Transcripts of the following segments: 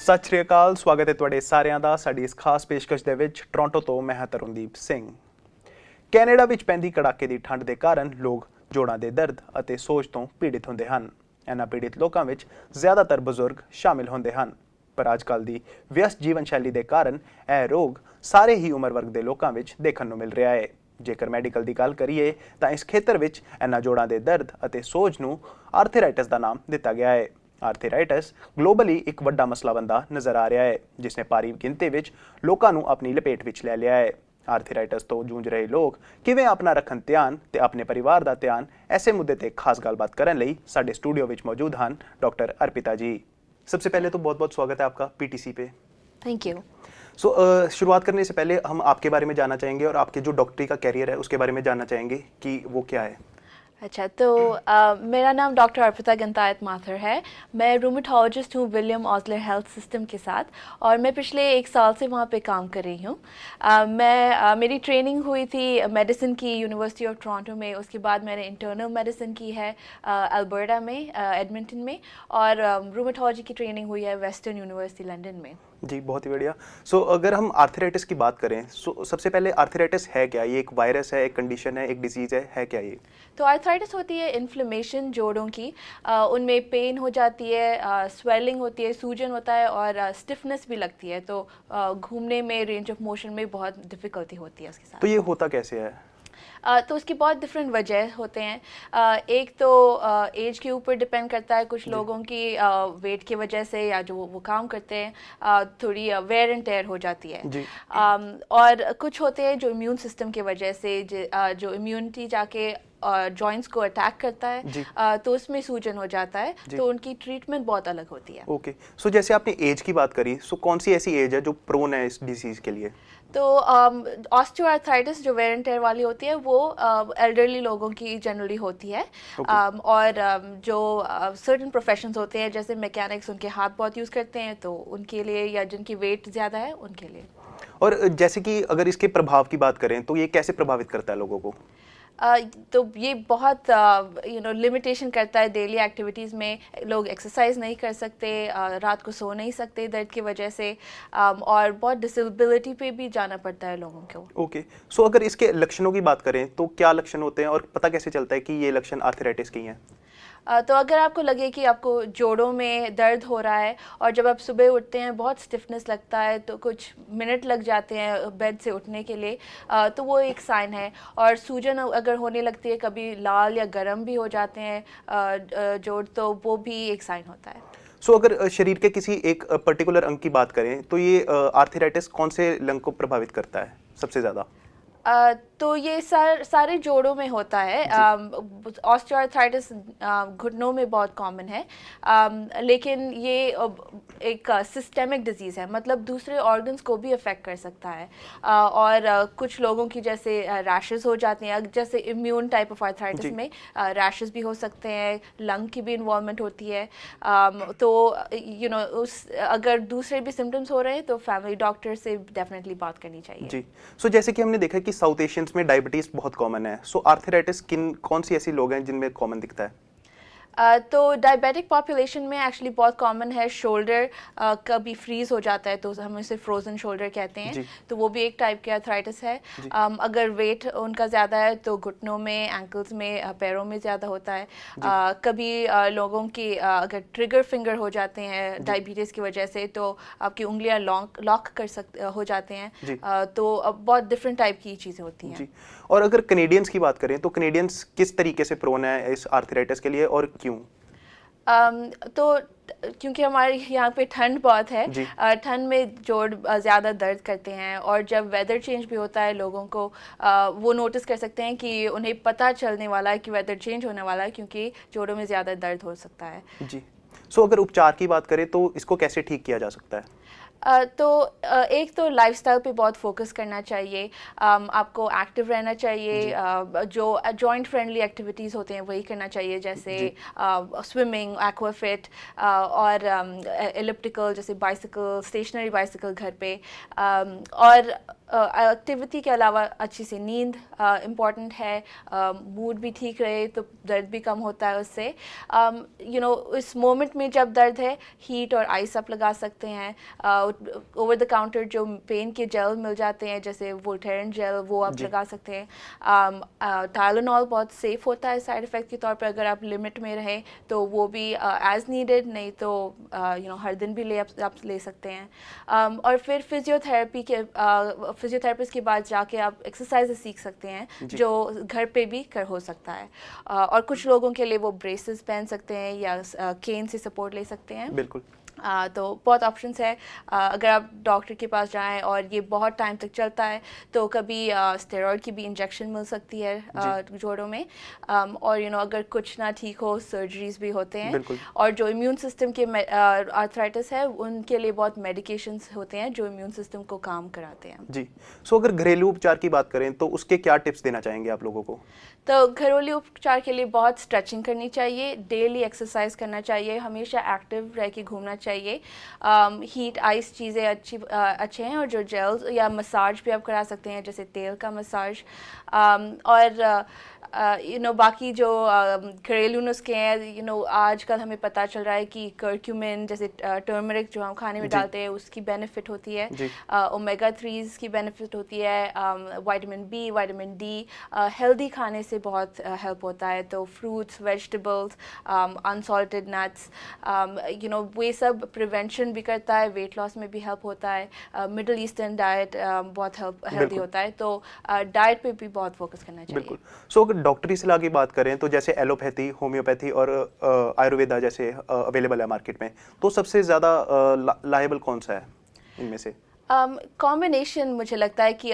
ਸਤਿ ਸ਼੍ਰੀ ਅਕਾਲ, ਸਵਾਗਤ ਹੈ ਤੁਹਾਡੇ ਸਾਰਿਆਂ ਦਾ ਸਾਡੀ ਇਸ ਖਾਸ ਪੇਸ਼ਕਸ਼ ਦੇ ਵਿੱਚ। ਟੋਰਾਂਟੋ ਤੋਂ ਮੈਂ ਹਾਂ ਤਰੁਣਦੀਪ ਸਿੰਘ। ਕੈਨੇਡਾ ਵਿੱਚ ਪੈਂਦੀ ਕੜਾਕੇ ਦੀ ਠੰਡ ਦੇ ਕਾਰਨ ਲੋਕ ਜੋੜਾਂ ਦੇ ਦਰਦ ਅਤੇ ਸੋਜ ਤੋਂ ਪੀੜਿਤ ਹੁੰਦੇ ਹਨ। ਇਹਨਾਂ ਪੀੜਿਤ ਲੋਕਾਂ ਵਿੱਚ ਜ਼ਿਆਦਾਤਰ ਬਜ਼ੁਰਗ ਸ਼ਾਮਿਲ ਹੁੰਦੇ ਹਨ, ਪਰ ਅੱਜਕੱਲ ਦੀ ਵਿਅਸਤ ਜੀਵਨ ਸ਼ੈਲੀ ਦੇ ਕਾਰਨ ਇਹ ਰੋਗ ਸਾਰੇ ਹੀ ਉਮਰ ਵਰਗ ਦੇ ਲੋਕਾਂ ਵਿੱਚ ਦੇਖਣ ਨੂੰ ਮਿਲ ਰਿਹਾ ਹੈ। ਜੇਕਰ ਮੈਡੀਕਲ ਦੀ ਗੱਲ ਕਰੀਏ ਤਾਂ ਇਸ ਖੇਤਰ ਵਿੱਚ ਇਹਨਾਂ ਜੋੜਾਂ ਦੇ ਦਰਦ ਅਤੇ ਸੋਜ ਨੂੰ ਆਰਥਰਾਈਟਿਸ ਦਾ ਨਾਮ ਦਿੱਤਾ ਗਿਆ ਹੈ। ਆਰਥਰਾਈਟਿਸ ਗਲੋਬਲੀ ਇੱਕ ਵੱਡਾ ਮਸਲਾ ਬਣਦਾ ਨਜ਼ਰ ਆ ਰਿਹਾ ਹੈ, ਜਿਸ ਨੇ ਭਾਰੀ ਗਿਣਤੀ ਵਿੱਚ ਲੋਕਾਂ ਨੂੰ ਆਪਣੀ ਲਪੇਟ ਵਿੱਚ ਲੈ ਲਿਆ ਹੈ। ਆਰਥਰਾਈਟਿਸ ਤੋਂ ਜੂਝ ਰਹੇ ਲੋਕ ਕਿਵੇਂ ਆਪਣਾ ਰੱਖਣ ਧਿਆਨ ਤੇ ਆਪਣੇ ਪਰਿਵਾਰ ਦਾ ਧਿਆਨ, ਐਸੇ ਮੁੱਦੇ ਤੇ ਖਾਸ ਗੱਲਬਾत ਕਰਨ ਲਈ ਸਾਡੇ स्टूडियो ਵਿੱਚ ਮੌਜੂਦ ਹਨ डॉक्टर अर्पिता जी। सबसे पहले तो बहुत बहुत स्वागत है आपका पीटीसी पे। Thank you. शुरुआत करने से पहले हम आपके बारे में जानना चाहेंगे और आपके जो डॉक्टरी का कैरियर है उसके बारे में जानना चाहेंगे कि वो क्या है। अच्छा, तो मेरा नाम डॉक्टर अर्पिता गंतायत माथुर है। मैं रूमेटोलॉजिस्ट हूँ विलियम ऑस्लर हेल्थ सिस्टम के साथ, और मैं पिछले 1 साल से वहाँ पे काम कर रही हूँ। मेरी ट्रेनिंग हुई थी मेडिसिन की यूनिवर्सिटी ऑफ टोरंटो में। उसके बाद मैंने इंटरनल मेडिसिन की है अल्बर्टा में, एडमिंटन में, और रूमेटोलॉजी की ट्रेनिंग हुई है वेस्टर्न यूनिवर्सिटी लंदन में। जी, बहुत ही बढ़िया। अगर हम आर्थराइटिस की बात करें, सबसे पहले आर्थराइटिस है क्या? ये एक वायरस है, एक कंडीशन है, एक डिजीज़ है क्या ये? तो आर्थराइटिस होती है इन्फ्लेमेशन जोड़ों की। उनमें पेन हो जाती है, स्वेलिंग होती है, सूजन होता है, और स्टिफनेस भी लगती है। तो घूमने में, रेंज ऑफ मोशन में बहुत डिफ़िकल्टी होती है उसके साथ। तो ये होता कैसे है? तो उसकी बहुत डिफरेंट वजह होते हैं। एक तो एज के ऊपर डिपेंड करता है। कुछ लोगों की वेट की वजह से या जो वो काम करते हैं थोड़ी वेयर एंड टेयर हो जाती है। और कुछ होते हैं जो इम्यून सिस्टम की वजह से, जो इम्यूनिटी जाके जॉइंट्स को अटैक करता है, तो उसमें सूजन हो जाता है। तो उनकी ट्रीटमेंट बहुत अलग होती है। ओके, जैसे आपने एज की बात करी, कौन सी ऐसी एज है जो प्रोन है इस डिजीज़ के लिए? तो ऑस्टियोआर्थराइटिस जो वेयर एंड टेयर वाली होती है वो एल्डरली लोगों की जनरली होती है। और जो सर्टेन प्रोफेशंस होते हैं जैसे मैकेनिक्स, उनके हाथ बहुत यूज़ करते हैं, तो उनके लिए, या जिनकी वेट ज़्यादा है उनके लिए। और जैसे कि अगर इसके प्रभाव की बात करें तो ये कैसे प्रभावित करता है लोगों को? तो ये बहुत लिमिटेशन करता है डेली एक्टिविटीज़ में। लोग एक्सरसाइज नहीं कर सकते, रात को सो नहीं सकते दर्द की वजह से, और बहुत डिसेबिलिटी पे भी जाना पड़ता है लोगों को। ओके, अगर इसके लक्षणों की बात करें तो क्या लक्षण होते हैं और पता कैसे चलता है कि ये लक्षण आर्थराइटिस के हैं? तो अगर आपको लगे कि आपको जोड़ों में दर्द हो रहा है, और जब आप सुबह उठते हैं बहुत स्टिफनेस लगता है, तो कुछ मिनट लग जाते हैं बेड से उठने के लिए, तो वो एक साइन है। और सूजन अगर होने लगती है, कभी लाल या गर्म भी हो जाते हैं जोड़, तो वो भी एक साइन होता है। अगर शरीर के किसी एक पर्टिकुलर अंग की बात करें तो ये आर्थराइटिस कौन से अंग को प्रभावित करता है सबसे ज़्यादा? तो ये सारे जोड़ों में होता है। ऑस्टियोआर्थराइटिस घुटनों में बहुत कॉमन है, लेकिन ये एक सिस्टेमिक डिजीज़ है, मतलब दूसरे ऑर्गन्स को भी अफेक्ट कर सकता है। और कुछ लोगों की जैसे रैशेस हो जाते हैं, जैसे इम्यून टाइप ऑफ आर्थराइटिस में रैशेस भी हो सकते हैं, लंग की भी इन्वॉल्वमेंट होती है। तो अगर दूसरे भी सिम्टम्स हो रहे हैं तो फैमिली डॉक्टर से डेफिनेटली बात करनी चाहिए। जी, जैसे कि हमने देखा कि साउथ एशियंस में डायबिटीज बहुत कॉमन है। आर्थराइटिस कौन सी ऐसी लोग हैं जिनमें कॉमन दिखता है? तो डायबिटिक पॉपुलेशन में एक्चुअली बहुत कॉमन है शोल्डर कभी फ्रीज हो जाता है, तो हम इसे फ्रोजन शोल्डर कहते हैं। तो वो भी एक टाइप की आर्थराइटिस है। अगर वेट उनका ज़्यादा है तो घुटनों में, एंकल्स में, पैरों में ज़्यादा होता है। कभी लोगों की अगर ट्रिगर फिंगर हो जाते हैं डायबिटीज़ की वजह से, तो आपकी उंगलियां लॉक हो जाते हैं। तो बहुत डिफरेंट टाइप की चीज़ें होती हैं। और अगर कनेडियंस की बात करें तो कनेडियंस किस तरीके से प्रोन है इस आर्थराइटिस के लिए और क्यों? तो क्योंकि हमारे यहाँ पे ठंड बहुत है, ठंड में जोड़ ज़्यादा दर्द करते हैं, और जब वेदर चेंज भी होता है लोगों को वो नोटिस कर सकते हैं कि उन्हें पता चलने वाला है कि वेदर चेंज होने वाला है, क्योंकि जोड़ों में ज़्यादा दर्द हो सकता है। जी, अगर उपचार की बात करें तो इसको कैसे ठीक किया जा सकता है? एक तो लाइफस्टाइल पे बहुत फोकस करना चाहिए। आपको एक्टिव रहना चाहिए। जो जॉइंट फ्रेंडली एक्टिविटीज़ होते हैं वही करना चाहिए, जैसे स्विमिंग, एक्वाफिट और एलिप्टिकल जैसे बाइसिकल, स्टेशनरी बाइसिकल घर पे। और एक्टिविटी के अलावा अच्छी सी नींद इम्पॉर्टेंट है। मूड भी ठीक रहे तो दर्द भी कम होता है उससे। इस मोमेंट में जब दर्द है, हीट और आइस आप लगा सकते हैं। ओवर द काउंटर जो पेन के जेल मिल जाते हैं जैसे वोल्टेरन जेल, वो आप लगा सकते हैं। टाइलेनॉल बहुत सेफ होता है साइड इफ़ेक्ट के तौर पर, अगर आप लिमिट में रहें तो वो भी एज नीडेड, नहीं तो हर दिन भी आप ले सकते हैं। और फिर फिजियोथेरेपिस्ट के बाद जाके आप एक्सरसाइज सीख सकते हैं जो घर पे भी हो सकता है। और कुछ लोगों के लिए वो ब्रेसेस पहन सकते हैं या केन से सपोर्ट ले सकते हैं। बिल्कुल। तो बहुत ऑप्शंस है। अगर आप डॉक्टर के पास जाएं और ये बहुत टाइम तक चलता है तो कभी स्टेरॉइड की भी इंजेक्शन मिल सकती है जोड़ों में। और अगर कुछ ना ठीक हो, सर्जरीज भी होते हैं। और जो इम्यून सिस्टम के आर्थराइटिस है उनके लिए बहुत मेडिकेशंस होते हैं जो इम्यून सिस्टम को काम कराते हैं। जी। सो अगर घरेलू उपचार की बात करें तो उसके क्या टिप्स देना चाहेंगे आप लोगों को? तो घरेलू उपचार के लिए बहुत स्ट्रेचिंग करनी चाहिए, डेली एक्सरसाइज करना चाहिए, हमेशा एक्टिव रह के घूमना चाहिए। हीट आइस चीज़ें अच्छे हैं। और जो जेल्स या मसाज भी आप करा सकते हैं, जैसे तेल का मसाज। और बाकी जो घरेलू नुस्खे हैं, आजकल हमें पता चल रहा है कि कर्क्यूमिन जैसे टर्मरिक जो हम खाने में डालते हैं उसकी बेनिफिट होती है। ओमेगा 3 की बेनिफिट होती है। Vitamin B, vitamin D healthy खाने से बहुत हेल्प होता है। तो फ्रूट्स, वेजिटेबल्स, अनसॉल्टेड नट्स, वे सब प्रिवेंशन भी करता है, वेट लॉस में भी हेल्प होता है। मिडल ईस्टर्न डाइट बहुत हेल्दी होता है। तो डाइट पे भी बहुत फोकस करना चाहिए। बिल्कुल। सो अगर डॉक्टरी सलाह की बात करें तो जैसे एलोपैथी, होम्योपैथी और आयुर्वेदा जैसे अवेलेबल है मार्केट में, तो सबसे ज़्यादा लाहेबल कौन सा है इनमें से? कॉम्बिनेशन मुझे लगता है कि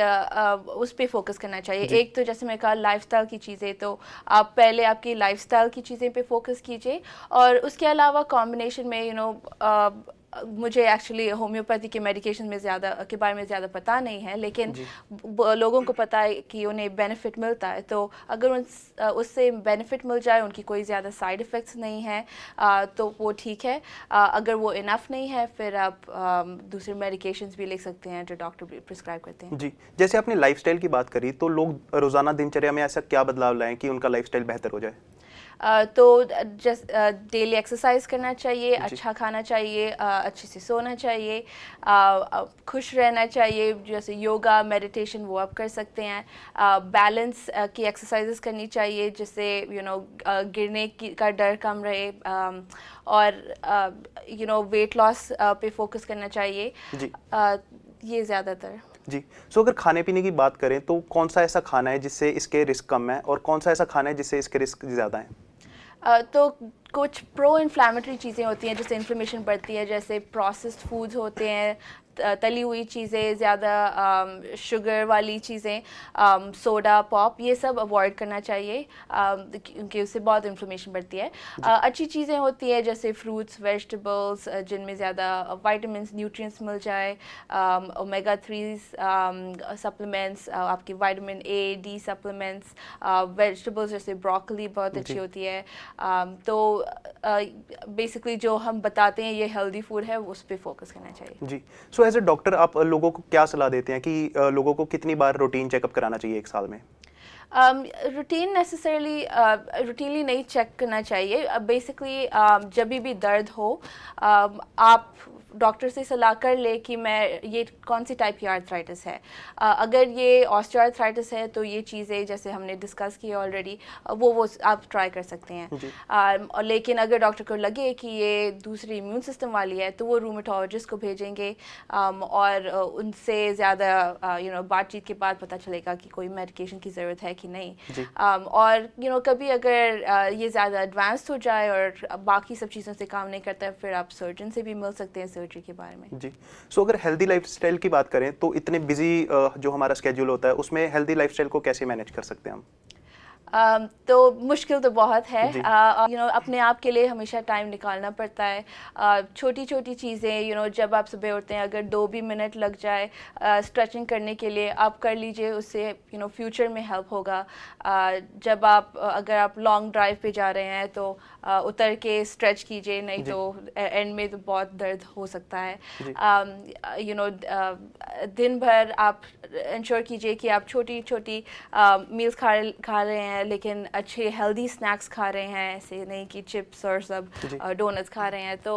उस पर फोकस करना चाहिए। एक तो जैसे मैं कहा लाइफस्टाइल की चीज़ें, तो आप पहले आपकी लाइफस्टाइल की चीज़ें पे फोकस कीजिए। और उसके अलावा कॉम्बिनेशन में मुझे एक्चुअली होम्योपैथी के मेडिकेशन में के बारे में ज़्यादा पता नहीं है, लेकिन लोगों को पता है कि उन्हें बेनिफिट मिलता है। तो अगर उससे बेनिफिट मिल जाए, उनकी कोई ज़्यादा साइड इफ़ेक्ट्स नहीं है, तो वो ठीक है। अगर वो इनफ नहीं है फिर आप दूसरे मेडिकेशंस भी ले सकते हैं जो डॉक्टर भी प्रिस्क्राइब करते हैं। जी। जैसे आपने लाइफस्टाइल की बात करी, तो लोग रोज़ाना दिनचर्या में ऐसा क्या बदलाव लाएं कि उनका लाइफस्टाइल बेहतर हो जाए? तो डेली एक्सरसाइज करना चाहिए, अच्छा खाना चाहिए, अच्छे से सोना चाहिए, खुश रहना चाहिए। जैसे योगा, मेडिटेशन वो आप कर सकते हैं। बैलेंस की एक्सरसाइजेस करनी चाहिए जिससे गिरने का डर कम रहे। और वेट लॉस पे फोकस करना चाहिए। ये ज़्यादातर। जी। सो अगर खाने पीने की बात करें तो कौन सा ऐसा खाना है जिससे इसके रिस्क कम है और कौन सा ऐसा खाना है जिससे इसके रिस्क ज़्यादा हैं? तो कुछ प्रो इन्फ्लामेटरी चीज़ें होती हैं जिससे इन्फ्लेमेशन बढ़ती है, जैसे प्रोसेस्ड फूड्स होते हैं, तली हुई चीज़ें, ज़्यादा शुगर वाली चीज़ें, सोडा, पॉप, ये सब अवॉइड करना चाहिए क्योंकि उससे बहुत इन्फ्लेमेशन बढ़ती है। अच्छी चीज़ें होती हैं जैसे फ्रूट्स, वेजिटेबल्स जिनमें ज़्यादा विटामिन्स, न्यूट्रिएंट्स मिल जाए, ओमेगा 3 सप्लीमेंट्स, आपकी vitamin A, D supplements, vegetables जैसे ब्रोकली बहुत अच्छी होती है। तो बेसिकली जो हम बताते हैं ये हेल्दी फूड है, उस पर फोकस करना चाहिए। जी। सो एज ए डॉक्टर आप लोगों को क्या सलाह देते हैं कि लोगों को कितनी बार रूटीन चेकअप कराना चाहिए एक साल में? रूटीनली नहीं चेक करना चाहिए। बेसिकली जब भी दर्द हो आप डॉक्टर से सलाह कर ले कि मैं ये कौन सी टाइप की आर्थराइटिस है। अगर ये ऑस्टियोआर्थराइटिस है तो ये चीज़ें जैसे हमने डिस्कस की ऑलरेडी वो आप ट्राई कर सकते हैं। और लेकिन अगर डॉक्टर को लगे कि ये दूसरी इम्यून सिस्टम वाली है तो वो रूमेटोलॉजिस्ट को भेजेंगे। और उनसे ज़्यादा बातचीत के बाद पता चलेगा कि कोई मेडिकेशन की ज़रूरत है कि नहीं। और कभी अगर ये ज़्यादा एडवांस हो जाए और बाकी सब चीज़ों से काम नहीं करता है फिर आप सर्जन से भी मिल सकते हैं सर्जरी के बारे में। जी। सो अगर हेल्दी लाइफस्टाइल की बात करें तो इतने बिजी जो हमारा स्केड्यूल होता है उसमें हेल्दी लाइफस्टाइल को कैसे मैनेज कर सकते हैं हम? तो मुश्किल तो बहुत है, अपने आप के लिए हमेशा टाइम निकालना पड़ता है। छोटी छोटी चीज़ें जब आप सुबह उठते हैं, अगर 2 भी मिनट लग जाए स्ट्रेचिंग करने के लिए, आप कर लीजिए, उससे फ्यूचर में हेल्प होगा। जब अगर आप लॉन्ग ड्राइव पे जा रहे हैं तो उतर के स्ट्रेच कीजिए, नहीं तो एंड में तो बहुत दर्द हो सकता है। दिन भर आप इंश्योर कीजिए कि आप छोटी छोटी मील्स खा रहे हैं, लेकिन अच्छे हेल्दी स्नैक्स खा रहे हैं, ऐसे नहीं कि चिप्स और सब डोनट्स खा रहे हैं। तो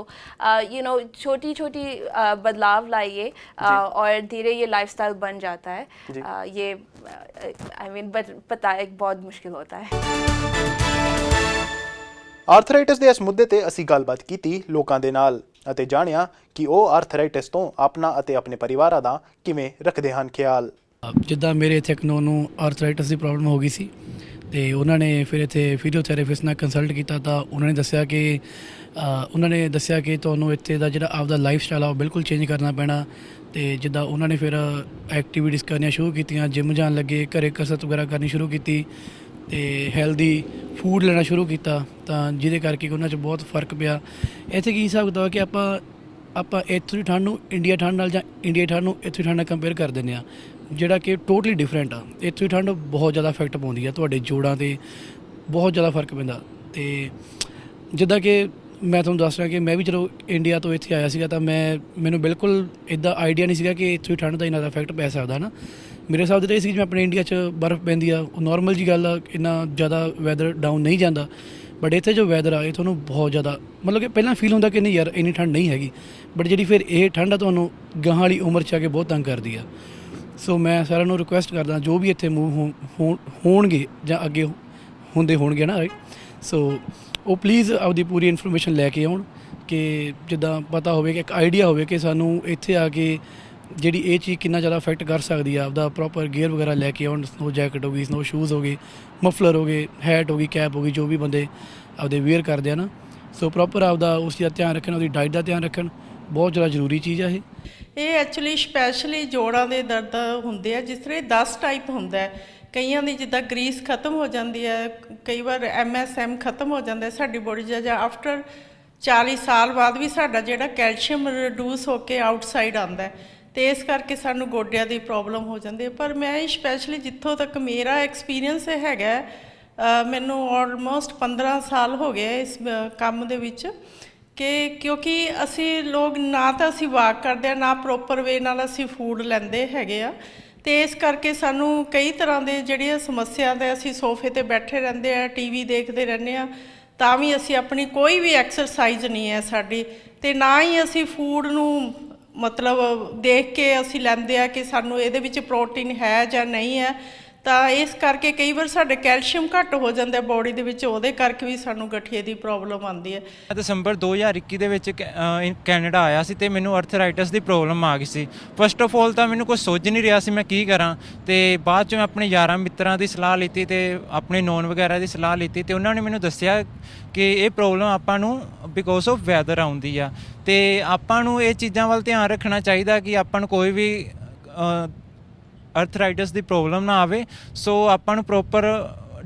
छोटी छोटी बदलाव लाइए और धीरे ये लाइफस्टाइल बन जाता है। ये पता एक बहुत मुश्किल होता है। ਆਰਥਰਾਈਟਿਸ ਦੇ ਇਸ ਮੁੱਦੇ ਤੇ ਅਸੀਂ ਗੱਲਬਾਤ ਕੀਤੀ ਲੋਕਾਂ ਦੇ ਨਾਲ ਅਤੇ ਜਾਣਿਆ ਕਿ ਉਹ ਆਰਥਰਾਈਟਿਸ ਤੋਂ ਆਪਣਾ ਅਤੇ ਆਪਣੇ ਪਰਿਵਾਰਾਂ ਦਾ ਕਿਵੇਂ ਰੱਖਦੇ ਹਨ ਖਿਆਲ। ਜਿੱਦਾਂ ਮੇਰੇ ਇੱਥੇ ਇੱਕ ਨੂੰ ਆਰਥਰਾਈਟਿਸ ਦੀ ਪ੍ਰੋਬਲਮ ਹੋ ਗਈ ਸੀ ਅਤੇ ਉਹਨਾਂ ਨੇ ਫਿਰ ਇੱਥੇ ਫਿਜ਼ੀਓਥੈਰੇਪਿਸਟ ਨਾਲ ਕੰਸਲਟ ਕੀਤਾ ਤਾਂ ਉਹਨਾਂ ਨੇ ਦੱਸਿਆ ਕਿ ਤੁਹਾਨੂੰ ਇੱਥੇ ਦਾ ਜਿਹੜਾ ਆਪਦਾ ਲਾਈਫ ਸਟਾਈਲ ਆ ਉਹ ਬਿਲਕੁਲ ਚੇਂਜ ਕਰਨਾ ਪੈਣਾ। ਅਤੇ ਜਿੱਦਾਂ ਉਹਨਾਂ ਨੇ ਫਿਰ ਐਕਟੀਵਿਟੀਜ਼ ਕਰਨੀਆਂ ਸ਼ੁਰੂ ਕੀਤੀਆਂ, ਜਿੰਮ ਜਾਣ ਲੱਗੇ, ਘਰ ਕਸਰਤ ਵਗੈਰਾ ਕਰਨੀ ਸ਼ੁਰੂ ਕੀਤੀ ਅਤੇ ਹੈਲਦੀ ਫੂਡ ਲੈਣਾ ਸ਼ੁਰੂ ਕੀਤਾ, ਤਾਂ ਜਿਹਦੇ ਕਰਕੇ ਉਹਨਾਂ 'ਚ ਬਹੁਤ ਫਰਕ ਪਿਆ। ਇੱਥੇ ਕੀ ਹਿਸਾਬ ਕਿਤਾਬ ਕਿ ਆਪਾਂ ਇੱਥੋਂ ਦੀ ਠੰਡ ਨੂੰ ਇੰਡੀਆ ਠੰਡ ਨਾਲ ਜਾਂ ਇੰਡੀਆ ਠੰਡ ਨੂੰ ਇੱਥੋਂ ਦੀ ਠੰਡ ਨਾਲ ਕੰਪੇਅਰ ਕਰ ਦਿੰਦੇ ਹਾਂ, ਜਿਹੜਾ ਕਿ ਟੋਟਲੀ ਡਿਫਰੈਂਟ ਆ। ਇੱਥੋਂ ਦੀ ਠੰਡ ਬਹੁਤ ਜ਼ਿਆਦਾ ਇਫੈਕਟ ਪਾਉਂਦੀ ਆ ਤੁਹਾਡੇ ਜੋੜਾਂ 'ਤੇ, ਬਹੁਤ ਜ਼ਿਆਦਾ ਫਰਕ ਪੈਂਦਾ। ਅਤੇ ਜਿੱਦਾਂ ਕਿ ਮੈਂ ਤੁਹਾਨੂੰ ਦੱਸ ਰਿਹਾ ਕਿ ਮੈਂ ਵੀ ਜਦੋਂ ਇੰਡੀਆ ਤੋਂ ਇੱਥੇ ਆਇਆ ਸੀਗਾ ਤਾਂ ਮੈਨੂੰ ਬਿਲਕੁਲ ਇੱਦਾਂ ਆਈਡੀਆ ਨਹੀਂ ਸੀਗਾ ਕਿ ਇੱਥੋਂ ਦੀ ਠੰਡ ਦਾ ਇੰਨਾ ਦਾ ਇਫੈਕਟ ਪੈ ਸਕਦਾ ਨਾ। ਮੇਰੇ ਹਿਸਾਬ ਦੇ ਤਾਂ ਇਹ ਸੀ ਜਿਵੇਂ ਆਪਣੇ ਇੰਡੀਆ 'ਚ ਬਰਫ਼ ਪੈਂਦੀ ਆ, ਉਹ ਨੋਰਮਲ ਜੀ ਗੱਲ ਆ, ਇੰਨਾ ਜ਼ਿਆਦਾ ਵੈਦਰ ਡਾਊਨ ਨਹੀਂ ਜਾਂਦਾ। ਬਟ ਇੱਥੇ ਜੋ ਵੈਦਰ ਆ ਇਹ ਤੁਹਾਨੂੰ ਬਹੁਤ ਜ਼ਿਆਦਾ ਮਤਲਬ ਕਿ ਪਹਿਲਾਂ ਫੀਲ ਹੁੰਦਾ ਕਿ ਨਹੀਂ ਯਾਰ ਇੰਨੀ ਠੰਡ ਨਹੀਂ ਹੈਗੀ, ਬਟ ਜਿਹੜੀ ਫਿਰ ਇਹ ਠੰਡ ਆ ਤੁਹਾਨੂੰ ਗਾਹਾਂ ਵਾਲੀ ਉਮਰ 'ਚ ਆ ਕੇ ਬਹੁਤ ਤੰਗ ਕਰਦੀ ਆ। ਸੋ ਮੈਂ ਸਾਰਿਆਂ ਨੂੰ ਰਿਕੁਐਸਟ ਕਰਦਾ ਜੋ ਵੀ ਇੱਥੇ ਮੂਵ ਹੋਣਗੇ ਜਾਂ ਅੱਗੇ ਹੁੰਦੇ ਹੋਣਗੇ ਨਾ, ਰਾਈਟ, ਸੋ ਉਹ ਪਲੀਜ਼ ਆਪਦੀ ਪੂਰੀ ਇਨਫੋਰਮੇਸ਼ਨ ਲੈ ਕੇ ਆਉਣ ਕਿ ਜਿੱਦਾਂ ਪਤਾ ਹੋਵੇ ਕਿ ਇੱਕ ਆਈਡੀਆ ਹੋਵੇ ਕਿ ਸਾਨੂੰ ਇੱਥੇ ਆ ਕੇ ਜਿਹੜੀ ਇਹ ਚੀਜ਼ ਕਿੰਨਾ ਜ਼ਿਆਦਾ ਇਫੈਕਟ ਕਰ ਸਕਦੀ ਆ। ਆਪਦਾ ਪ੍ਰੋਪਰ ਗੇਅਰ ਵਗੈਰਾ ਲੈ ਕੇ ਆਉਣ, ਸਨੋ ਜੈਕਟ ਹੋ ਗਈ, ਸਨੋ ਸ਼ੂਜ਼ ਹੋ ਗਏ, ਮਫਲਰ ਹੋ ਗਏ, ਹੈਟ ਹੋ ਗਈ, ਕੈਪ ਹੋ ਗਈ, ਜੋ ਵੀ ਬੰਦੇ ਆਪਦੇ ਵੇਅਰ ਕਰਦੇ ਆ ਨਾ। ਸੋ ਪ੍ਰੋਪਰ ਆਪਦਾ ਉਸ ਚੀਜ਼ ਦਾ ਧਿਆਨ ਰੱਖਣ, ਉਹਦੀ ਡਾਈਟ ਦਾ ਧਿਆਨ ਰੱਖਣ, ਬਹੁਤ ਜ਼ਿਆਦਾ ਜ਼ਰੂਰੀ ਚੀਜ਼ ਆ ਇਹ ਐਕਚੁਅਲੀ ਸਪੈਸ਼ਲੀ ਜੋੜਾਂ ਦੇ ਦਰਦ ਹੁੰਦੇ ਆ। ਜਿਸ ਤਰ੍ਹਾਂ 10 ਟਾਈਪ ਹੁੰਦਾ ਹੈ, ਕਈਆਂ ਦੀ ਜਿੱਦਾਂ ਗਰੀਸ ਖਤਮ ਹੋ ਜਾਂਦੀ ਹੈ, ਕਈ ਵਾਰ MSM ਖਤਮ ਹੋ ਜਾਂਦਾ ਸਾਡੀ ਬੋਡੀ 'ਚ, ਜਾਂ ਆਫਟਰ 40 ਸਾਲ ਬਾਅਦ ਵੀ ਸਾਡਾ ਜਿਹੜਾ ਕੈਲਸ਼ੀਅਮ ਰਿਡਿਊਸ ਹੋ ਕੇ ਆਊਟਸਾਈਡ ਆਉਂਦਾ, ਅਤੇ ਇਸ ਕਰਕੇ ਸਾਨੂੰ ਗੋਡਿਆਂ ਦੀ ਪ੍ਰੋਬਲਮ ਹੋ ਜਾਂਦੀ ਹੈ। ਪਰ ਮੈਂ ਸਪੈਸ਼ਲੀ ਜਿੱਥੋਂ ਤੱਕ ਮੇਰਾ ਐਕਸਪੀਰੀਅੰਸ ਹੈਗਾ, ਮੈਨੂੰ ਆਲਮੋਸਟ 15 ਸਾਲ ਹੋ ਗਏ ਇਸ ਕੰਮ ਦੇ ਵਿੱਚ, ਕਿ ਕਿਉਂਕਿ ਅਸੀਂ ਲੋਕ ਨਾ ਤਾਂ ਅਸੀਂ ਵਾਕ ਕਰਦੇ ਹਾਂ, ਨਾ ਪ੍ਰੋਪਰ ਵੇ ਨਾਲ ਅਸੀਂ ਫੂਡ ਲੈਂਦੇ ਹੈਗੇ ਆ, ਅਤੇ ਇਸ ਕਰਕੇ ਸਾਨੂੰ ਕਈ ਤਰ੍ਹਾਂ ਦੇ ਜਿਹੜੀਆਂ ਸਮੱਸਿਆ ਦੇ ਅਸੀਂ ਸੋਫੇ 'ਤੇ ਬੈਠੇ ਰਹਿੰਦੇ ਆ, TV ਦੇਖਦੇ ਰਹਿੰਦੇ ਹਾਂ, ਤਾਂ ਵੀ ਅਸੀਂ ਆਪਣੀ ਕੋਈ ਵੀ ਐਕਸਰਸਾਈਜ਼ ਨਹੀਂ ਹੈ ਸਾਡੀ, ਅਤੇ ਨਾ ਹੀ ਅਸੀਂ ਫੂਡ ਨੂੰ ਮਤਲਬ ਦੇਖ ਕੇ ਅਸੀਂ ਲੈਂਦੇ ਆ ਕਿ ਸਾਨੂੰ ਇਹਦੇ ਵਿੱਚ ਪ੍ਰੋਟੀਨ ਹੈ ਜਾਂ ਨਹੀਂ ਹੈ। ਤਾਂ ਇਸ ਕਰਕੇ ਕਈ ਵਾਰ ਸਾਡੇ ਕੈਲਸ਼ੀਅਮ ਘੱਟ ਹੋ ਜਾਂਦਾ ਬੋਡੀ ਦੇ ਵਿੱਚ, ਉਹਦੇ ਕਰਕੇ ਵੀ ਸਾਨੂੰ ਗਠੀਏ ਦੀ ਪ੍ਰੋਬਲਮ ਆਉਂਦੀ ਹੈ। ਦਸੰਬਰ 2021 ਦੇ ਵਿੱਚ ਕੈਨੇਡਾ ਆਇਆ ਸੀ ਅਤੇ ਮੈਨੂੰ ਅਰਥਰਾਈਟਿਸ ਦੀ ਪ੍ਰੋਬਲਮ ਆ ਗਈ ਸੀ। ਫਸਟ ਆਫ ਆਲ ਤਾਂ ਮੈਨੂੰ ਕੁਛ ਸੋਚ ਨਹੀਂ ਰਿਹਾ ਸੀ ਮੈਂ ਕੀ ਕਰਾਂ, ਅਤੇ ਬਾਅਦ 'ਚ ਮੈਂ ਆਪਣੇ ਯਾਰਾਂ ਮਿੱਤਰਾਂ ਦੀ ਸਲਾਹ ਲਿੱਤੀ ਅਤੇ ਆਪਣੇ ਨੋਨ ਵਗੈਰਾ ਦੀ ਸਲਾਹ ਲਿੱਤੀ, ਅਤੇ ਉਹਨਾਂ ਨੇ ਮੈਨੂੰ ਦੱਸਿਆ ਕਿ ਇਹ ਪ੍ਰੋਬਲਮ ਆਪਾਂ ਨੂੰ ਬਿਕੋਜ਼ ਆਫ ਵੈਦਰ ਆਉਂਦੀ ਆ, ਅਤੇ ਆਪਾਂ ਨੂੰ ਇਹ ਚੀਜ਼ਾਂ ਵੱਲ ਧਿਆਨ ਰੱਖਣਾ ਚਾਹੀਦਾ ਕਿ ਆਪਾਂ ਨੂੰ ਕੋਈ ਵੀ ਅਰਥਰਾਈਟਿਸ ਦੀ ਪ੍ਰੋਬਲਮ ਨਾ ਆਵੇ। ਸੋ ਆਪਾਂ ਨੂੰ ਪ੍ਰੋਪਰ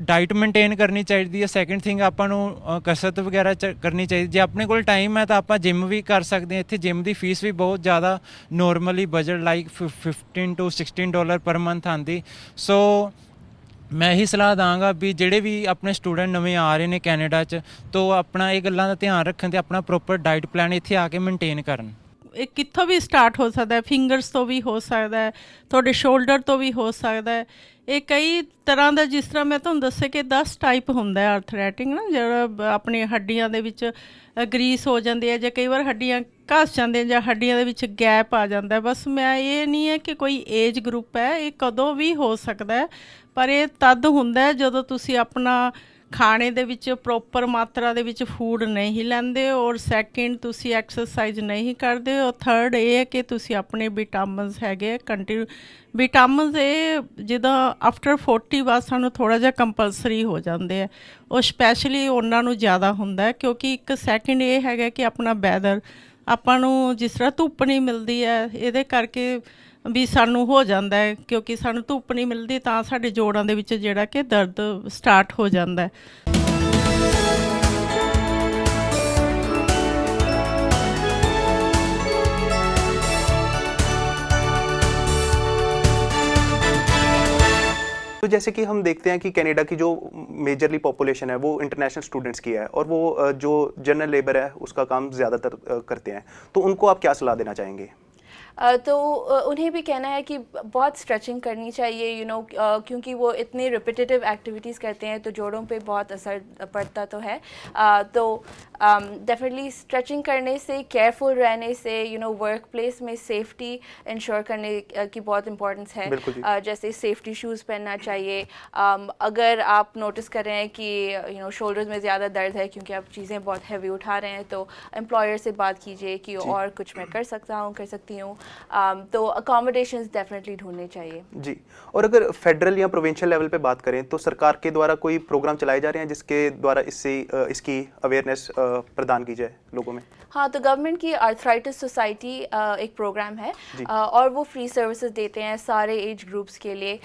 ਡਾਈਟ ਮੇਨਟੇਨ ਕਰਨੀ ਚਾਹੀਦੀ ਹੈ। ਸੈਕਿੰਡ ਥਿੰਗ ਆਪਾਂ ਨੂੰ ਕਸਰਤ ਵਗੈਰਾ ਕਰਨੀ ਚਾਹੀਦੀ। ਜੇ ਆਪਣੇ ਕੋਲ ਟਾਈਮ ਹੈ ਤਾਂ ਆਪਾਂ ਜਿੰਮ ਵੀ ਕਰ ਸਕਦੇ ਹਾਂ। ਇੱਥੇ ਜਿੰਮ ਦੀ ਫੀਸ ਵੀ ਬਹੁਤ ਜ਼ਿਆਦਾ normally budget like $15 to $16 per month ਆਉਂਦੀ। ਸੋ ਮੈਂ ਇਹੀ ਸਲਾਹ ਦਾਂਗਾ ਵੀ ਜਿਹੜੇ ਵੀ ਆਪਣੇ ਸਟੂਡੈਂਟ ਨਵੇਂ ਆ ਰਹੇ ਨੇ ਕੈਨੇਡਾ 'ਚ, ਤਾਂ ਆਪਣਾ ਇਹ ਗੱਲਾਂ ਦਾ ਧਿਆਨ ਰੱਖਣ ਅਤੇ ਆਪਣਾ ਪ੍ਰੋਪਰ ਡਾਈਟ ਪਲਾਨ ਇੱਥੇ ਆ ਕੇ ਮੇਨਟੇਨ ਕਰਨ। ਇਹ ਕਿੱਥੋਂ ਵੀ ਸਟਾਰਟ ਹੋ ਸਕਦਾ, ਫਿੰਗਰਸ ਤੋਂ ਵੀ ਹੋ ਸਕਦਾ ਹੈ, ਤੁਹਾਡੇ ਸ਼ੋਲਡਰ ਤੋਂ ਵੀ ਹੋ ਸਕਦਾ ਹੈ। ਇਹ ਕਈ ਤਰ੍ਹਾਂ ਦਾ, ਜਿਸ ਤਰ੍ਹਾਂ ਮੈਂ ਤੁਹਾਨੂੰ ਦੱਸਿਆ ਕਿ 10 ਟਾਈਪ ਹੁੰਦਾ ਹੈ ਆਰਥਰਾਈਟਿਸ ਨਾ, ਜਿਹੜਾ ਆਪਣੀ ਹੱਡੀਆਂ ਦੇ ਵਿੱਚ ਗਰੀਸ ਹੋ ਜਾਂਦੀ ਹੈ, ਜਾਂ ਕਈ ਵਾਰ ਹੱਡੀਆਂ ਘਸ ਜਾਂਦੀਆਂ, ਜਾਂ ਹੱਡੀਆਂ ਦੇ ਵਿੱਚ ਗੈਪ ਆ ਜਾਂਦਾ। ਬਸ ਮੈਂ ਇਹ ਨਹੀਂ ਹੈ ਕਿ ਕੋਈ ਏਜ ਗਰੁੱਪ ਹੈ, ਇਹ ਕਦੋਂ ਵੀ ਹੋ ਸਕਦਾ ਹੈ, ਪਰ ਇਹ ਤਦ ਹੁੰਦਾ ਜਦੋਂ ਤੁਸੀਂ ਆਪਣਾ ਖਾਣੇ ਦੇ ਵਿੱਚ ਪ੍ਰੋਪਰ ਮਾਤਰਾ ਦੇ ਵਿੱਚ ਫੂਡ ਨਹੀਂ ਲੈਂਦੇ, ਔਰ ਸੈਕਿੰਡ ਤੁਸੀਂ ਐਕਸਰਸਾਈਜ਼ ਨਹੀਂ ਕਰਦੇ, ਔਰ ਥਰਡ ਇਹ ਹੈ ਕਿ ਤੁਸੀਂ ਆਪਣੇ ਵਿਟਾਮਿਨਸ ਹੈਗੇ ਕੰਟੀਨਿਊ। ਵਿਟਾਮਿਨਸ ਇਹ ਜਿੱਦਾਂ ਆਫਟਰ 40 ਬਾਅਦ ਸਾਨੂੰ ਥੋੜ੍ਹਾ ਜਿਹਾ ਕੰਪਲਸਰੀ ਹੋ ਜਾਂਦੇ ਆ, ਉਹ ਸਪੈਸ਼ਲੀ ਉਹਨਾਂ ਨੂੰ ਜ਼ਿਆਦਾ ਹੁੰਦਾ, ਕਿਉਂਕਿ ਇੱਕ ਸੈਕਿੰਡ ਇਹ ਹੈਗਾ ਕਿ ਆਪਣਾ ਵੈਦਰ ਆਪਾਂ ਨੂੰ ਜਿਸ ਤਰ੍ਹਾਂ ਧੁੱਪ ਨਹੀਂ ਮਿਲਦੀ ਹੈ, ਇਹਦੇ ਕਰਕੇ ਵੀ ਸਾਨੂੰ ਹੋ ਜਾਂਦਾ ਹੈ, ਕਿਉਂਕਿ ਸਾਨੂੰ ਧੁੱਪ ਨਹੀਂ ਮਿਲਦੀ ਤਾਂ ਸਾਡੇ ਜੋੜਾਂ ਦੇ ਵਿੱਚ ਜਿਹੜਾ ਕਿ ਦਰਦ ਸਟਾਰਟ ਹੋ ਜਾਂਦਾ ਹੈ। तो जैसे कि हम देखते हैं कि कनाडा की जो मेजरली पॉपुलेशन है वो इंटरनेशनल स्टूडेंट्स की है और वो जो जनरल लेबर है उसका काम ज़्यादातर करते हैं, तो उनको आप क्या सलाह देना चाहेंगे? तो उन्हें भी कहना है कि बहुत स्ट्रेचिंग करनी चाहिए, क्योंकि वो इतनी रिपीटेटिव एक्टिविटीज़ करते हैं तो जोड़ों पे बहुत असर पड़ता तो है। तो डेफिनेटली स्ट्रेचिंग करने से, केयरफुल रहने से, वर्क प्लेस में सेफ्टी इंश्योर करने की बहुत इंपॉर्टेंस है। जैसे सेफ्टी शूज़ पहनना चाहिए। अगर आप नोटिस कर रहे हैं कि शोल्डर्स में ज़्यादा दर्द है क्योंकि आप चीज़ें बहुत हैवी उठा रहे हैं, तो एम्प्लॉयर से बात कीजिए कि और कुछ मैं कर सकती हूँ। तो अकोमोडेशंस डेफिनेटली ढूंढने चाहिए जी। और अगर फेडरल या प्रोविंशियल लेवल पे बात करें तो सरकार के द्वारा कोई प्रोग्राम चलाए जा रहे हैं जिसके द्वारा इसकी अवेयरनेस प्रदान की जाए लोगों में? हाँ, तो गवर्नमेंट की आर्थराइटिस सोसाइटी एक प्रोग्राम है और वो फ्री सर्विसेज देते हैं सारे एज ग्रुप्स के लिए।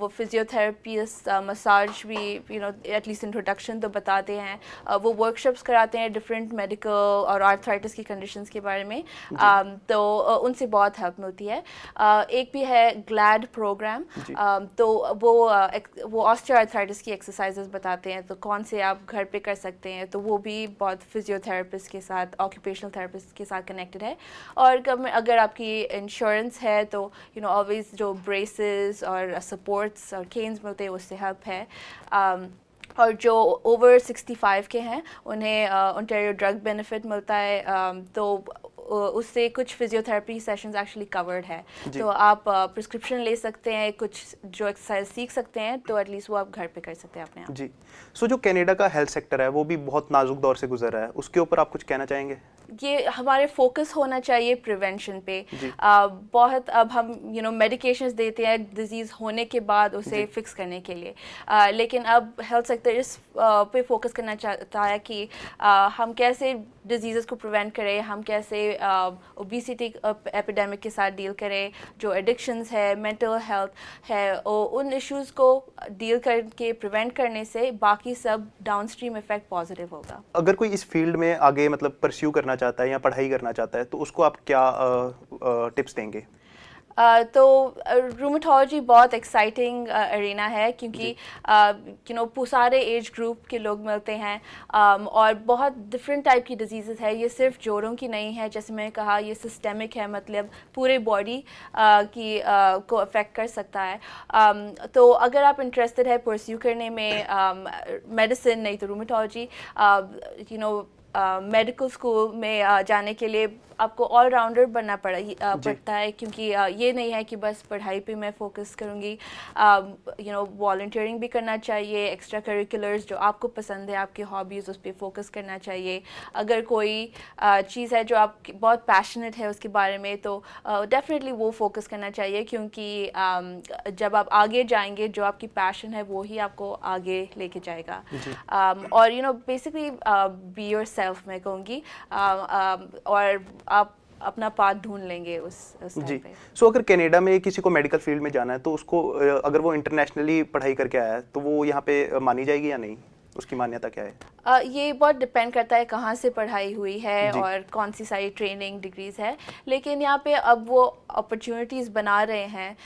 वो फिजियोथेरेपिस्ट, मसाज भी, एटलीस्ट इंट्रोडक्शन तो बताते हैं। वो वर्कशॉप्स कराते हैं डिफरेंट मेडिकल और आर्थराइटिस की कंडीशंस के बारे में। तो उनसे बहुत हेल्प मिलती है। एक भी है ग्लैड प्रोग्राम, तो वो ऑस्टियोआर्थराइटिस की एक्सरसाइजेस बताते हैं, तो कौन से आप घर पे कर सकते हैं, तो वो भी बहुत फिजियोथेरेपिस्ट के साथ, ऑक्यूपेशनल थेरेपिस्ट के साथ कनेक्टेड है। और अगर आपकी इंश्योरेंस है तो ऑलवेज जो ब्रेसेस और सपोर्ट्स और केन्स मिलते हैं उससे हेल्प है। और जो ओवर 65 के हैं उन्हें ओंटारियो ड्रग बेनिफिट मिलता है, तो उससे कुछ फिजियोथेरेपी सेशंस एक्चुअली कवर्ड है, तो आप प्रिस्क्रिप्शन ले सकते हैं, कुछ जो एक्सरसाइज सीख सकते हैं, तो एटलीस्ट वो आप घर पे कर सकते हैं अपने आप। जी। सो जो कनाडा का हेल्थ सेक्टर है वो भी बहुत नाजुक दौर से गुजर रहा है, उसके ऊपर आप कुछ कहना चाहेंगे? ये हमारे फोकस होना चाहिए प्रिवेंशन पे। बहुत अब हम मेडिकेशंस देते हैं डिजीज़ होने के बाद उसे फिक्स करने के लिए, लेकिन अब हेल्थ सेक्टर इस पे फोकस करना चाहता है कि हम कैसे डिजीज़ को प्रिवेंट करें, हम कैसे ओबेसिटी एपिडेमिक के साथ डील करें, जो एडिक्शंस है, मेंटल हेल्थ है, उन इश्यूज़ को डील करके प्रिवेंट करने से बाकी सब डाउनस्ट्रीम इफेक्ट पॉजिटिव होगा। अगर कोई इस फील्ड में आगे मतलब परस्यू करना चाहता है या पढ़ाई करना चाहता है तो उसको आप क्या टिप्स देंगे? तो रूमेटोलॉजी बहुत एक्साइटिंग अरेना है, क्योंकि सारे एज ग्रुप के लोग मिलते हैं, और बहुत डिफरेंट टाइप की डिजीज़ है। ये सिर्फ जोड़ों की नहीं है, जैसे मैंने कहा ये सिस्टेमिक है, मतलब पूरे बॉडी की को अफेक्ट कर सकता है। तो अगर आप इंटरेस्टेड है परस्यू करने में मेडिसिन नहीं तो रूमेटोलॉजी, मेडिकल स्कूल में जाने के लिए आपको ऑलराउंडर बनना पड़ता है, क्योंकि ये नहीं है कि बस पढ़ाई पे मैं फोकस करूँगी। वॉलंटियरिंग भी करना चाहिए, एक्स्ट्रा करिकुलर्स जो आपको पसंद है, आपकी हॉबीज़, उस पर फोकस करना चाहिए। अगर कोई चीज़ है जो आप बहुत पैशनेट है उसके बारे में, तो डेफिनेटली वो फोकस करना चाहिए, क्योंकि जब आप आगे जाएंगे जो आपकी पैशन है वो ही आपको आगे लेके जाएगा। और बेसिकली बी योर सेल्फ मैं कहूँगी, और आप अपना पाथ ढूंढ लेंगे उस जी। सो अगर कनाडा में किसी को मेडिकल फील्ड में जाना है तो उसको अगर वो इंटरनेशनली पढ़ाई करके आया है तो वो यहाँ पे मानी जाएगी या नहीं, उसकी मान्यता क्या है? ये बहुत डिपेंड करता है कहाँ से पढ़ाई हुई है और कौन सी सारी ट्रेनिंग डिग्रीज है, लेकिन यहाँ पे अब वो अपॉर्चुनिटीज़ बना रहे हैं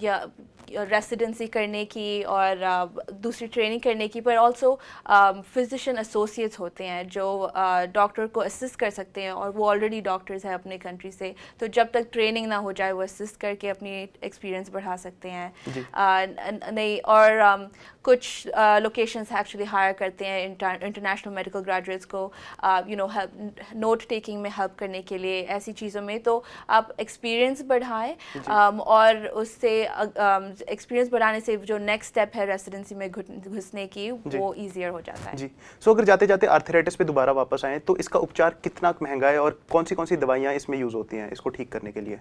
या रेसिडेंसी करने की और दूसरी ट्रेनिंग करने की, पर ऑल्सो फिजिशियन एसोसिएट्स होते हैं जो डॉक्टर को असिस्ट कर सकते हैं, और वो ऑलरेडी डॉक्टर्स हैं अपने कंट्री से, तो जब तक ट्रेनिंग ना हो जाए वो असिस्ट करके अपनी एक्सपीरियंस बढ़ा सकते हैं। नहीं, और कुछ लोकेशंस एक्चुअली हायर करते हैं इंटरनेशनल मेडिकल ग्रेजुएट्स को नोट टेकिंग में हेल्प करने के लिए, ऐसी चीज़ों में। तो आप एक्सपीरियंस बढ़ाएं, और उससे एक्सपीरियंस बढ़ाने से जो नेक्स्ट स्टेप है रेसिडेंसी में घुसने की, वो ईजियर हो जाता है जी। सो अगर जाते जाते आर्थराइटिस पे दोबारा वापस आएँ तो इसका उपचार कितना महंगा है और कौन सी दवाइयाँ इसमें यूज़ होती हैं इसको ठीक करने के लिए?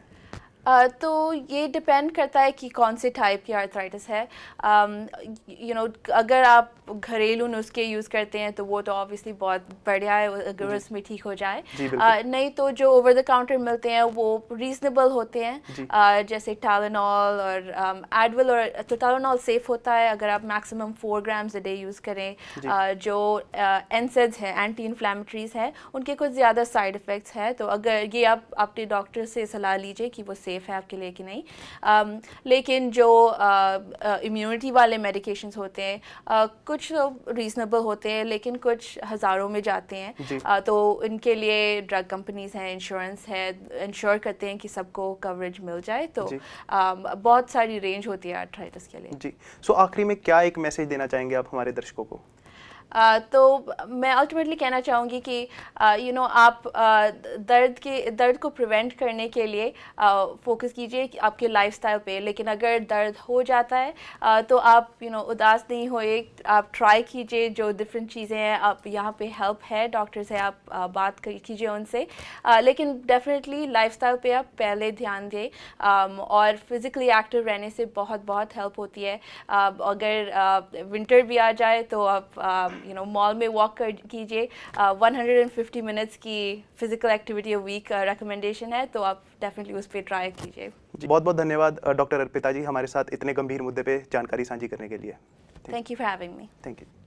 तो ये डिपेंड करता है कि कौन से टाइप की आर्थराइटिस है। अगर आप घरेलू नुस्खे यूज़ करते हैं तो वो तो ऑब्वियसली बहुत बढ़िया है अगर उसमें ठीक हो जाए। नहीं तो जो ओवर द काउंटर मिलते हैं वो रीजनेबल होते हैं, जैसे टाइलेनॉल और एडविल। और तो टाइलेनॉल सेफ होता है अगर आप maximum 4 grams a day use करें। जो एनसेड्स हैं, एंटी इन्फ्लेमेटरीज हैं, उनके कुछ ज़्यादा साइड इफ़ेक्ट्स हैं, तो अगर ये आप अपने डॉक्टर से सलाह लीजिए कि वो सेफ़ है आपके लिए कि नहीं। लेकिन जो इम्यूनिटी वाले मेडिकेशंस होते हैं, कुछ रीज़नेबल होते हैं लेकिन कुछ हज़ारों में जाते हैं। तो इनके लिए ड्रग कंपनीज हैं, इंश्योरेंस है, इंश्योर करते हैं कि सबको कवरेज मिल जाए। तो बहुत सारी रेंज होती है आर्थराइटिस के लिए। जी, सो आखिरी में क्या एक मैसेज देना चाहेंगे आप हमारे दर्शकों को? तो मैं अल्टीमेटली कहना चाहूँगी कि आप दर्द को प्रिवेंट करने के लिए फोकस कीजिए कि आपके लाइफस्टाइल पे। लेकिन अगर दर्द हो जाता है तो आप उदास नहीं होइए, आप ट्राई कीजिए जो डिफरेंट चीज़ें हैं। आप यहाँ पे हेल्प है, डॉक्टर से आप बात कीजिए उनसे। लेकिन डेफिनेटली लाइफस्टाइल पे आप पहले ध्यान दें, और फिज़िकली एक्टिव रहने से बहुत बहुत हेल्प होती है। अगर विंटर भी आ जाए तो आप मॉल में वॉक कीजिए। 150 मिनट्स की physical activity a week recommendation है, तो आप डेफिनेटली उस पर ट्राई कीजिए। बहुत बहुत धन्यवाद डॉक्टर अर्पिता जी, हमारे साथ इतने गंभीर मुद्दे पे जानकारी साझी करने के लिए। Thank you for having me. Thank you.